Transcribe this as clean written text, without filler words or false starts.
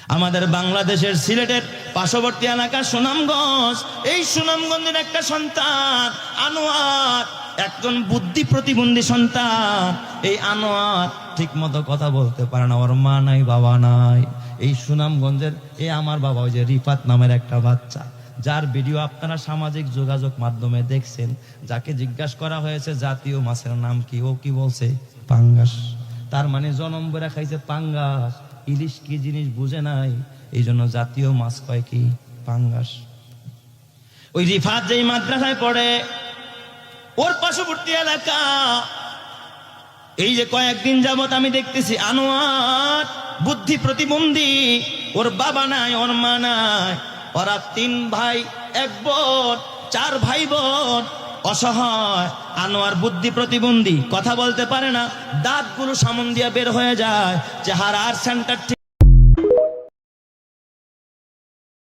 আমাদের বাংলাদেশের সিলেটের পার্শ্ববর্তী এলাকা সুনামগঞ্জ, এই সুনামগঞ্জের একটা সন্তান আনোয়ার, একজন বুদ্ধি প্রতিবন্ধী সন্তান। এই আনোয়ার ঠিক মতো কথা বলতে পারে না, ওর মা নাই বাবা নাই। এই সুনামগঞ্জের আমার বাবা, ওই যে রিফাত নামের একটা বাচ্চা, যার ভিডিও আপনারা সামাজিক যোগাযোগ মাধ্যমে দেখছেন, যাকে জিজ্ঞাসা করা হয়েছে জাতীয় মাছের নাম কি, ও কি বলছে? পাঙ্গাস। তার মানে জনম বেড়া খাইছে পাঙ্গাস, ইলিশ কি জিনিস বুঝে নাই, এই জন্য জাতীয় মাছ কয় কি? পাঙ্গাস। ওই রিফাত যেই মাদ্রাসায় পড়ে, ওর পার্শ্ববর্তী এলাকা, এই যে কয়েকদিন যাবত আমি দেখতেছি আনোয়ার বুদ্ধি প্রতিবন্ধী, ওর বাবা নাই, ওর মা নাই, ওরা 3 ভাই 1 বোন, 4 ভাই বোন, অসহায়। আনোয়ার বুদ্ধি প্রতিবন্ধী, কথা বলতে পারে না, দাঁতগুলো সামন দিয়া বের হয়ে যায়, চেহারার সেন্টার ঠিক